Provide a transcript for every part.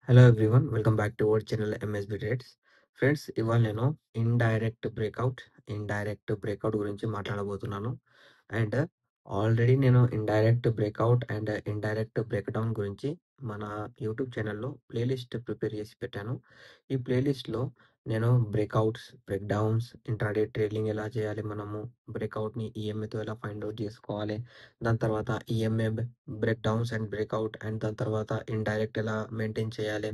Hello everyone. Welcome back to our channel MSB trades. Friends, ఇవాళ నేను indirect breakout గురించి మాట్లాడబోతున్నాను. అండ్ ఆల్రెడీ నేను indirect breakout and indirect break down గురించి మన యూట్యూబ్ ఛానల్లో ప్లేలిస్ట్ ప్రిపేర్ చేసి పెట్టాను. ఈ ప్లేలిస్ట్లో నేను breakouts, break downs, intraday trading ఎలా చేయాలి, మనము బ్రేక్అవుట్ని ఈఎంఏతో ఎలా ఫైండ్ అవుట్ చేసుకోవాలి, దాని తర్వాత EMA break downs and breakout, and దాని తర్వాత ఇండైరెక్ట్ ఎలా మెయింటైన్ చేయాలి,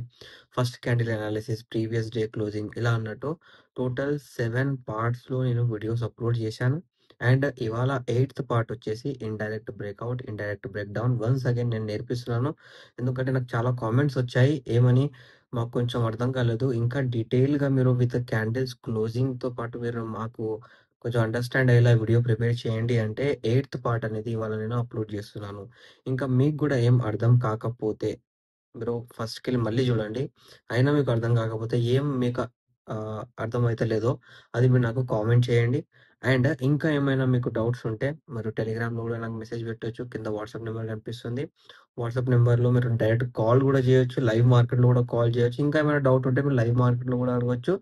first candle analysis, previous day closing, ఇలా అన్నట్టు టోటల్ 7 పార్ట్స్లో నేను వీడియోస్ అప్లోడ్ చేశాను. అండ్ ఇవాళ 8th పార్ట్ వచ్చేసి indirect breakout, indirect break down once again నేను నేర్పిస్తున్నాను. ఎందుకంటే నాకు చాలా కామెంట్స్ వచ్చాయి, ఏమని మాకు కొంచెం అర్థం కాలేదు, ఇంకా డీటెయిల్గా మీరు విత్ క్యాండిల్స్ క్లోజింగ్తో పాటు మీరు మాకు కొంచెం అండర్స్టాండ్ అయ్యేలా వీడియో ప్రిపేర్ చేయండి అంటే 8th పార్ట్ అనేది ఇవాళ నేను అప్లోడ్ చేస్తున్నాను. ఇంకా మీకు కూడా ఏం అర్థం కాకపోతే మీరు ఫస్ట్‌కెళ్ళి మళ్ళీ చూడండి. అయినా మీకు అర్థం కాకపోతే ఏం మీకు అర్థమైతే లేదో అది మీరు నాకు కామెంట్ చేయండి. అండ్ ఇంకా ఏమైనా మీకు డౌట్స్ ఉంటే మీరు టెలిగ్రామ్‌లో కూడా నాకు మెసేజ్ పెట్టొచ్చు. కింద వాట్సాప్ నెంబర్ కనిపిస్తుంది. వాట్సాప్ నెంబర్‌లో మీరు డైరెక్ట్ కాల్ కూడా చేయొచ్చు. లైవ్ మార్కెట్‌లో కూడా కాల్ చేయొచ్చు. ఇంకా ఏమైనా డౌట్ ఉంటే మీరు లైవ్ మార్కెట్‌లో కూడా అడగొచ్చు.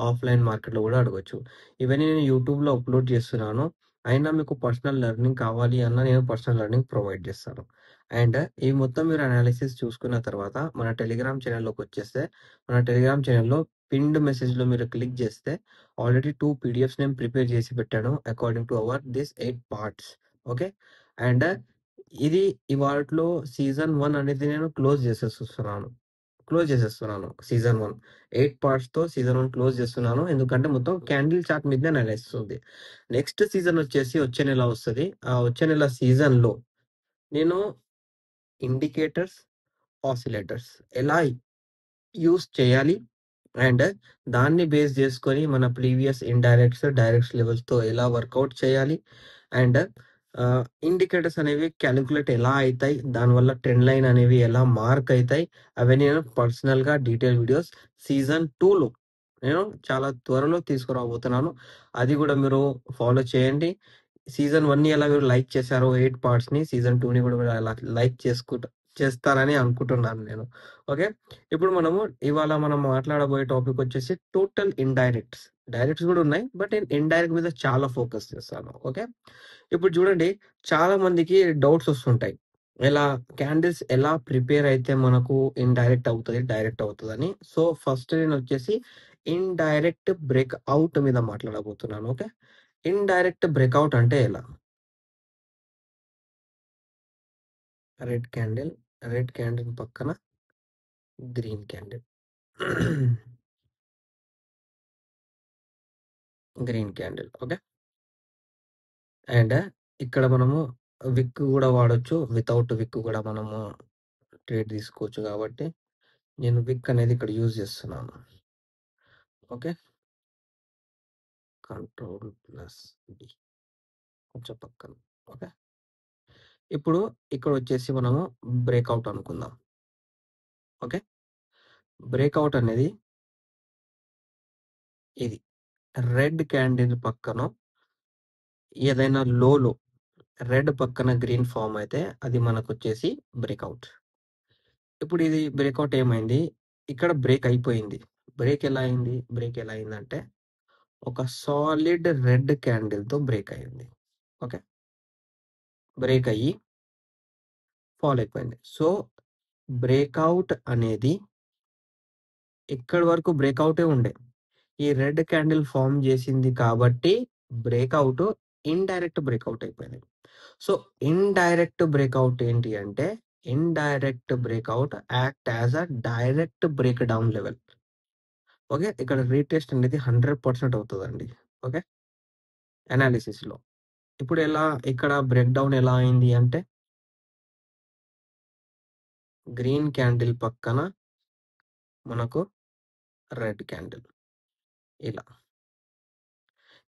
ఆఫ్‌లైన్ మార్కెట్‌లో కూడా అడగొచ్చు. ఇవన్నీ నేను యూట్యూబ్‌లో అప్లోడ్ చేస్తున్నాను. అయినా మీకు పర్సనల్ లెర్నింగ్ కావాలి అన్నా నేను పర్సనల్ లెర్నింగ్ ప్రొవైడ్ చేస్తాను. అండ్ ఈ మొత్తం మీరు అనాలిసిస్ చూసుకున్న తర్వాత మన టెలిగ్రామ్ ఛానల్‌లోకొచ్చేస్తే, మన టెలిగ్రామ్ ఛానల్‌లో పిన్డ్ మెసేజ్‌లో మీరు క్లిక్ చేస్తే ఆల్రెడీ 2 పీడిఎఫ్స్ నేను ప్రిపేర్ చేసి పెట్టాను according to this 8 parts. Okay. And ఇది ఇవాల్టిలో సీజన్ 1 అనేది నేను క్లోజ్ చేసేస్తున్నాను సీజన్ 1. 8 పార్ట్స్‌తో సీజన్ 1 క్లోజ్ చేస్తున్నాను. ఎందుకంటే మొత్తం క్యాండిల్ చార్ట్ మీదనే అనాలిసిస్ ఉంది. నెక్స్ట్ సీజన్ వచ్చేసి వచ్చే నెల వస్తది. ఆ వచ్చే నెల సీజన్‌లో నేను ఇండికేటర్స్, ఆసిలేటర్స్ ఎలా యూజ్ చేయాలి, అండ్ దాన్ని బేస్ చేసుకొని మన ప్రీవియస్ ఇండైరెక్ట్స్, డైరెక్ట్స్ లెవెల్స్‌తో ఎలా వర్కౌట్ చేయాలి, అండ్ ఇండికేటర్స్ అనేవి క్యాలిక్యులేట్ ఎలా అయితాయి, దానివల్ల ట్రెండ్ లైన్ అనేవి ఎలా మార్క్ అయితాయి, అవన్నీ నేను పర్సనల్‌గా డీటెయిల్ వీడియోస్ సీజన్ 2లో నేను చాలా త్వరలో తీసుకురాబోతున్నాను. అది కూడా మీరు ఫాలో చేయండి. సీజన్ 1ని ఎలా మీరు లైక్ చేశారో 8 పార్ట్స్‌ని, సీజన్ 2ని కూడా మీరు అలా లైక్ చేస్తారని అనుకుంటున్నాను నేను. ఓకే. ఇప్పుడు ఇవాళ మనం మాట్లాడబోయే టాపిక్ వచ్చేసి టోటల్ ఇండైరెక్ట్స్. డైరెక్ట్స్ కూడా ఉన్నాయి. బట్ నేను ఇండైరెక్ట్ మీద చాలా ఫోకస్ చేస్తాను. ఓకే. ఇప్పుడు చూడండి, చాలా మందికి డౌట్స్ వస్తుంటాయి. క్యాండిల్స్ ఎలా ప్రిపేర్ అయితే మనకు ఇండైరెక్ట్ అవుతది, డైరెక్ట్ అవుతదని. సో, ఫస్ట్ నేనొచ్చేసి ఇండైరెక్ట్ బ్రేక్ ఔట్ మీద మాట్లాడబోతున్నాను. ఓకే. ఇండైరెక్ట్ బ్రేక్‌ఔట్ అంటే ఎలా? రెడ్ క్యాండిల్, రెడ్ క్యాండిల్ పక్కన green candle. Green candle. Okay. And ఇక్కడ మనము విక్ గూడా వాడొచ్చు. వితౌట్ విక్ గూడా మనము ట్రేడ్ తీసుకోవచ్చు గాబట్టి, నేను విక్ అనేది ఇక్కడ యూజ్ చేస్తున్నాను. ఓకే. కంట్రోల్ ప్లస్ డి కొంచెం పక్కన. ఓకే. ఇప్పుడు ఇక్కడొచ్చేసి మనము బ్రేక్‌ఔట్ అనుకుందాం. ఓకే. బ్రేక్‌ఔట్ అనేది ఇది. రెడ్ క్యాండిల్ పక్కన ఏదైనా లోలో రెడ్ పక్కన గ్రీన్ ఫార్మ్ అయితే అది మనకొచ్చేసి బ్రేక్‌ఔట్. ఇప్పుడు ఇది బ్రేక్‌ఔట్ ఏమైంది? ఇక్కడ బ్రేక్ అయిపోయింది. బ్రేక్ ఎలా అయిందంటే ఒక సాలిడ్ రెడ్ క్యాండిల్‌తో బ్రేక్ అయింది. ఓకే. బ్రేక్ అయ్యి ఫాల్ అయిపోయింది. సో, బ్రేక్‌ఔట్ అనేది ఇక్కడి వరకు బ్రేక్‌ఔటే ఉండే. ఈ రెడ్ క్యాండిల్ ఫార్మ్ చేసింది కాబట్టి బ్రేక్‌ఔట్ ఇండైరెక్ట్ బ్రేక్‌ఔట్ అయిపోయింది. సో, ఇండైరెక్ట్ బ్రేక్‌ఔట్ ఏంటి అంటే, indirect breakout act as a direct break down level. Okay. ఇక్కడ రీటెస్ట్ అనేది 100% అవుతదండి. ఓకే. అనాలిసిస్‌లో. ఇప్పుడు ఇక్కడ బ్రేక్ డౌన్ ఎలా అయింది అంటే, గ్రీన్ క్యాండిల్ పక్కన మనకు రెడ్ క్యాండిల్ ఇలా.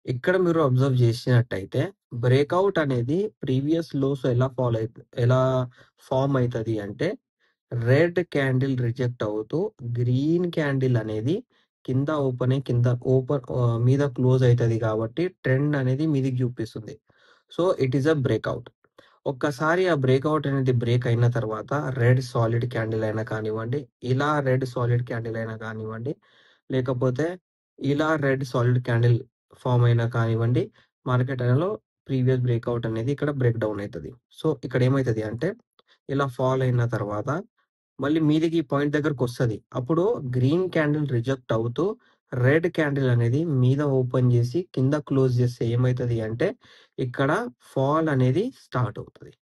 ఇక్కడ మీరు అబ్జర్వ్ చేసినట్టయితే బ్రేక్‌ఔట్ అనేది ప్రీవియస్ లోస్ ఎలా ఫార్మ్ అయితది అంటే, రెడ్ క్యాండిల్ రిజెక్ట్ అవుతూ గ్రీన్ క్యాండిల్ అనేది కింద ఓపెన్ అయ్యి మీద క్లోజ్ అయితది కాబట్టి ట్రెండ్ అనేది మీదికి చూపిస్తుంది. So, it is a breakout. ఒక్కసారి ఆ బ్రేకౌట్ అనేది బ్రేక్ అయిన తర్వాత రెడ్ సాలిడ్ క్యాండిల్ అయినా కానివ్వండి, ఇలా రెడ్ సాలిడ్ క్యాండిల్ అయినా కానివ్వండి, లేకపోతే ఇలా రెడ్ సాలిడ్ క్యాండిల్ ఫార్మ్ అయినా కానివ్వండి, మార్కెట్ అనేది ప్రీవియస్ బ్రేకౌట్ అనేది ఇక్కడ బ్రేక్ డౌన్ అయితది. సో, ఇక్కడ ఏమైతది అంటే ఇలా ఫాల్ అయిన తర్వాత మళ్ళీ మీదికి ఈ పాయింట్ దగ్గరకొస్తది. అప్పుడు గ్రీన్ క్యాండిల్ రిజెక్ట్ అవుతూ రెడ్ క్యాండిల్ అనేది మీద ఓపెన్ చేసి కింద క్లోజ్ చేస్తే ఏమైతది అంటే ఇక్కడ ఫాల్ అనేది స్టార్ట్ అవుతది.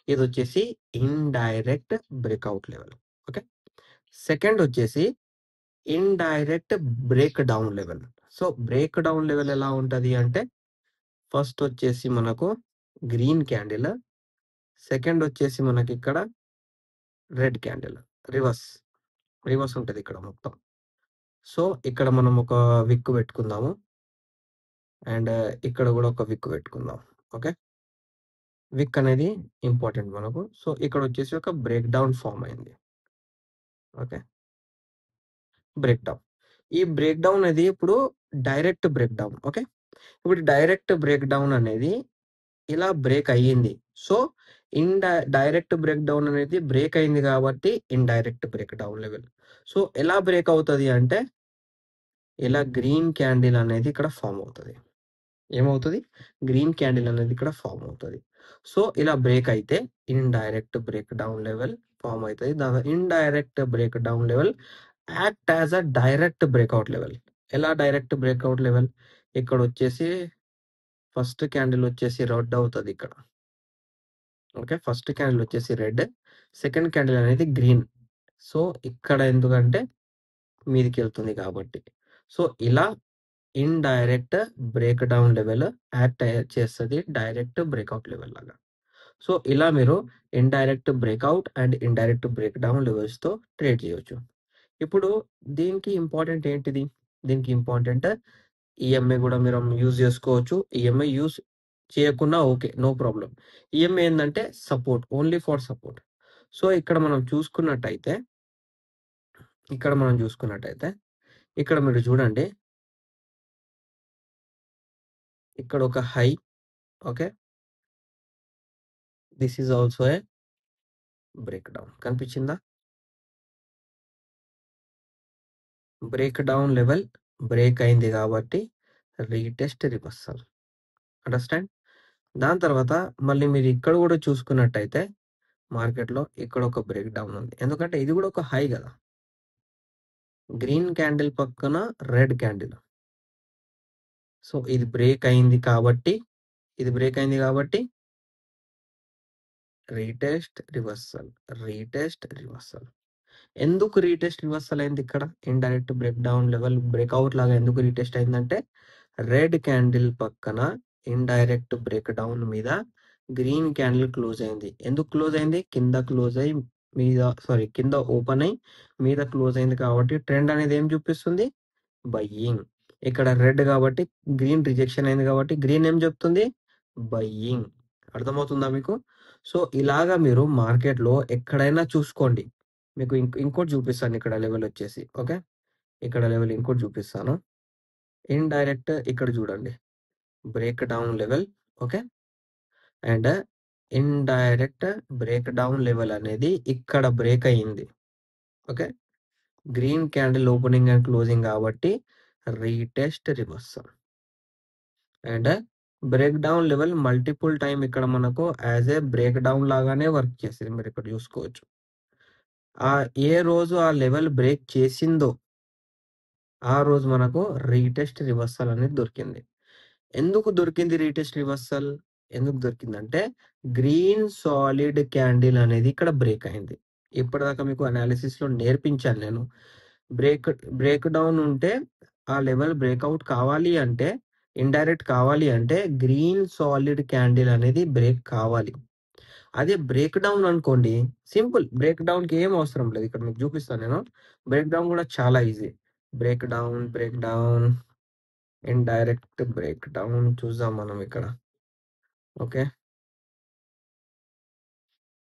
ఇదొచ్చేసి indirect breakout level. Okay. Second వచ్చేసి indirect break down level. So, break down level ఎలా ఉంటది అంటే ఫస్ట్ వచ్చేసి మనకు గ్రీన్ క్యాండిల్, సెకండ్ వచ్చేసి మనకిక్కడ రెడ్ క్యాండిల్. రివర్స్. రివర్స్ ఉంటది ఇక్కడ మొత్తం. సో, ఇక్కడ మనం ఒక విక్ పెట్టుకుందాము. అండ్ ఇక్కడ గూడా ఒక విక్ పెట్టుకుందాం. ఓకే. విక్ అనేది ఇంపార్టెంట్ మనకు. సో, ఇక్కడొచ్చేసి ఒక బ్రేక్ డౌన్ ఫార్మ్ అయింది. ఓకే. Break down. ఈ బ్రేక్ డౌన్ అనేది ఇప్పుడు డైరెక్ట్ బ్రేక్ డౌన్. ఓకే. ఇప్పుడు డైరెక్ట్ బ్రేక్ డౌన్ అనేది ఇలా బ్రేక్ అయ్యింది. సో, డైరెక్ట్ బ్రేక్ డౌన్ అనేది బ్రేక్ అయింది కాబట్టి indirect break down level. So, ఎలా బ్రేక్ అవుతది అంటే ఇలా గ్రీన్ క్యాండిల్ అనేది ఇక్కడ ఫార్మ్ అవుతది. ఏమవుతది? గ్రీన్ క్యాండిల్ అనేది ఇక్కడ ఫార్మ్ అవుతది. సో, ఇలా బ్రేక్ అయితే indirect break down level form అయితది. దాని indirect break down level act as a direct breakout level. ఎలా డైరెక్ట్ బ్రేకౌట్ లెవెల్? ఇక్కడొచ్చేసి ఫస్ట్ క్యాండిల్ వచ్చేసి రెడ్ అవుతది ఇక్కడ. ఓకే. ఫస్ట్ క్యాండిల్ వచ్చేసి రెడ్. సెకండ్ క్యాండిల్ అనేది గ్రీన్. సో, ఇక్కడ ఎందుకంటే మీదికెళ్తుంది కాబట్టి. సో, ఇలా indirect break down level act చేస్తది డైరెక్ట్ బ్రేకౌట్ లెవెల్ లాగా. సో, ఇలా మీరు indirect breakout and indirect break down లెవెల్స్‌తో ట్రేడ్ చేయొచ్చు. ఇప్పుడు దీనికి ఇంపార్టెంట్ ఏంటిది? దీనికి ఇంపార్టెంట్ ఈఎంఐ గూడా మీరు యూజ్ జేసుకోవచ్చు. ఈఎంఐ యూజ్ చేయకున్నా ఓకే. No problem. ఈఎంఐ ఏందంటే support. Only for support. So, ఇక్కడ మనం చూసుకున్నట్టయితే, ఇక్కడ మీరు చూడండి. ఇక్కడ ఒక high. Okay. This is also a break down. కనిపించిందా? బ్రేక్ డౌన్ లెవెల్ బ్రేక్ అయింది కాబట్టి రీటెస్ట్ రివర్సల్. అండర్‌స్టాండ్? దాని తర్వాత మళ్ళీ మీరు ఇక్కడ గూడా చూసుకున్నట్టయితే మార్కెట్‌లో ఇక్కడ ఒక బ్రేక్ డౌన్ ఉంది. ఎందుకంటే ఇది గూడా ఒక హై గదా! గ్రీన్ క్యాండిల్ పక్కన రెడ్ క్యాండిల్. సో, ఇది బ్రేక్ అయింది కాబట్టి రీటెస్ట్ రివర్సల్. Retest reversal. ఎందుకు రీటెస్ట్ రివర్సల్ అయింది ఇక్కడ? Indirect break down level breakout లాగా ఎందుకు రీటెస్ట్ అయిందంటే, రెడ్ క్యాండిల్ పక్కన ఇండైరెక్ట్ బ్రేక్ డౌన్ మీద గ్రీన్ క్యాండిల్ క్లోజ్ అయింది. ఎందుకు క్లోజ్ అయింది? కింద ఓపెన్ అయ్యి మీద క్లోజ్ అయింది కాబట్టి ట్రెండ్ అనేది ఏం చూపిస్తుంది? బయ్యింగ్. ఇక్కడ రెడ్ కాబట్టి గ్రీన్ రిజెక్షన్ అయింది కాబట్టి గ్రీన్ ఏం చెప్తుంది? బయ్యింగ్. అర్థమవుతుందా మీకు? సో, ఇలాగా మీరు మార్కెట్‌లో ఎక్కడైనా చూసుకోండి. మీకు ఇంకోటి చూపిస్తాను ఇక్కడ లెవెల్ వచ్చేసి. ఓకే. ఇక్కడ లెవెల్ ఇంకోటి చూపిస్తాను. ఇండైరెక్ట్ ఇక్కడ చూడండి. Break down level. Okay. And indirect break down level అనేది ఇక్కడ బ్రేక్ అయింది. Okay. Green candle opening and closing కాబట్టి retest reversal. And break down level multiple time ఇక్కడ మనకు యాస్ ఏ బ్రేక్ డౌన్ లాగానే వర్క్ చేసింది. మీరు ఇక్కడ చూసుకోవచ్చు. ఏ రోజు ఆ లెవెల్ బ్రేక్ చేసిందో ఆ రోజు మనకు రీటెస్ట్ రివర్సల్ అనేది దొరికింది. ఎందుకు దొరికింది రీటెస్ట్ రివర్సల్? ఎందుకు దొరికిందంటే గ్రీన్ సాలిడ్ క్యాండిల్ అనేది ఇక్కడ బ్రేక్ అయింది. ఇప్పటిదాకా మీకు అనాలిసిస్‌లో నేర్పించాను నేను. బ్రేక్ బ్రేక్ డౌన్ ఉంటే ఆ లెవెల్ బ్రేక్‌ఔట్ కావాలి అంటే ఇండైరెక్ట్ కావాలి అంటే గ్రీన్ సాలిడ్ క్యాండిల్ అనేది బ్రేక్ కావాలి. అదే బ్రేక్ డౌన్ అనుకోండి సింపుల్. బ్రేక్ డౌన్‌కి ఏం అవసరం లేదు. ఇక్కడ మీకు చూపిస్తాను నేను. బ్రేక్ డౌన్ కూడా చాలా easy. Break down, indirect break down చూద్దాం మనం ఇక్కడ. ఓకే.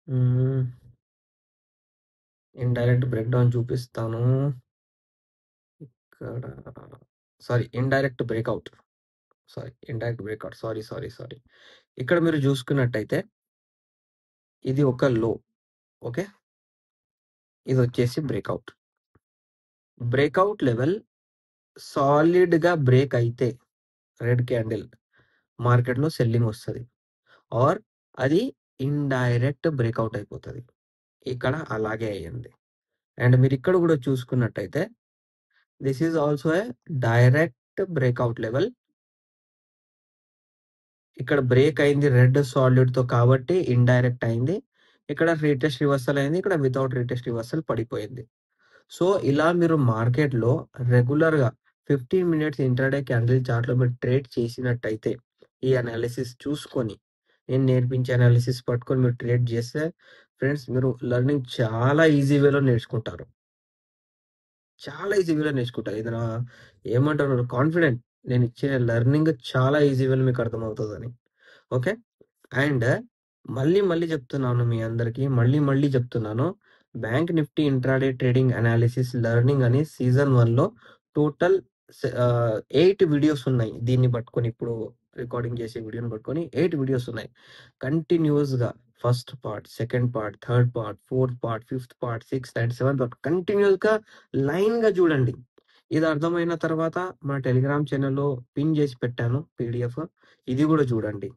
హ్మ్. ఇండైరెక్ట్ బ్రేక్ డౌన్ చూపిస్తాను. ఇక్కడ indirect breakout. Indirect breakout. Sorry. ఇక్కడ మీరు చూసుకున్నట్టయితే ఇది ఒక లో. ఓకే. ఇదొచ్చేసి బ్రేక్‌ఔట్. బ్రేక్‌ఔట్ లెవెల్ సాలిడ్‌గా బ్రేక్ అయితే రెడ్ క్యాండిల్ మార్కెట్‌లో సెల్లింగ్ వస్తది. ఆర్ అది ఇండైరెక్ట్ బ్రేక్‌ఔట్ అయిపోతది. ఇక్కడ అలాగే అయింది. అండ్ మీరిక్కడ గూడా చూసుకున్నట్టయితే this is also a direct breakout level. ఇక్కడ బ్రేక్ అయింది రెడ్ సాలిడ్‌తో కాబట్టి ఇండైరెక్ట్ అయింది. ఇక్కడ రీటెస్ట్ రివర్సల్ అయింది. ఇక్కడ వితౌట్ రీటెస్ట్ రివర్సల్ పడిపోయింది. సో, ఇలా మీరు మార్కెట్‌లో రెగ్యులర్‌గా 15 మినిట్స్ ఇంట్రాడే క్యాండిల్ చార్ట్‌లో మీరు ట్రేడ్ చేసినట్టయితే, ఈ అనాలిసిస్ చూసుకొని, నేను నేర్పించే అనాలిసిస్ పట్టుకొని మీరు ట్రేడ్ చేస్తే ఫ్రెండ్స్ మీరు లెర్నింగ్ చాలా ఈజీ వేలో నేర్చుకుంటారు. చాలా ఈజీ వేలో నేర్చుకుంటారు. ఇది నా ఏమంటారు కాన్ఫిడెంట్. నేనిచ్చే లెర్నింగ్ చాలా ఈజీ వేలో మీకు అర్థమవుతదని. ఓకే. అండ్ మళ్ళీ చెప్తున్నాను మీ అందరికి. మళ్ళీ చెప్తున్నాను. Bank Nifty intraday trading analysis learning అని సీజన్ 1లో టోటల్ 8 వీడియోస్ ఉన్నాయి. దీన్ని పట్టుకొని ఇప్పుడు రికార్డింగ్ చేసే వీడియోని పట్టుకొని 8 వీడియోస్ ఉన్నాయి. కంటిన్యూయస్‌గా first part, second part, third part, fourth part, fifth part, sixth and seventh part కంటిన్యూయస్‌గా లైన్‌గా చూడండి. ఇది అర్థమైన తర్వాత మన టెలిగ్రామ్ ఛానెల్‌లో పిన్ చేసి పెట్టాను పీడీఎఫ్. ఇది కూడా చూడండి.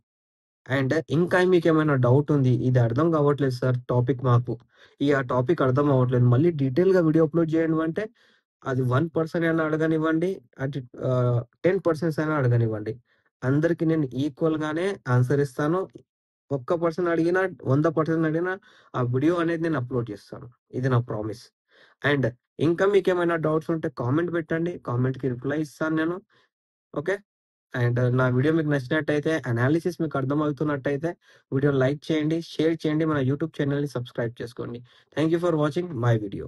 అండ్ ఇంకా మీకేమైనా డౌట్ ఉంది. ఇది అర్థం కావట్లేదు సార్ టాపిక్ మాకు. ఆ టాపిక్ అర్థం అవ్వట్లేదు. మళ్ళీ డీటెయిల్‌గా వీడియో అప్‌లోడ్ చేయండి అంటే, అది 1% అయినా అడగనివ్వండి. అది 10% అయినా అడగనివ్వండి. అందరికి నేను ఈక్వల్‌గానే ఆన్సర్ ఇస్తాను. ఒక్క పర్సన్ అడిగినా, 100% అడిగినా ఆ వీడియో అనేది నేను అప్‌లోడ్ చేస్తాను. ఇది నా ప్రామిస్. అండ్ ఇంకా మీకేమైనా డౌట్స్ ఉంటే కామెంట్ పెట్టండి. కామెంట్‌కి రిప్లై ఇస్తాను నేను. ఓకే. అండ్ నా వీడియో మీకు నచ్చినట్టయితే, అనాలిసిస్ మీకు అర్థమవుతున్నట్టయితే వీడియోని లైక్ చేయండి, షేర్ చేయండి. మన యూట్యూబ్ ఛానెల్‌ని సబ్స్క్రైబ్ చేసుకోండి. Thank you for watching my video.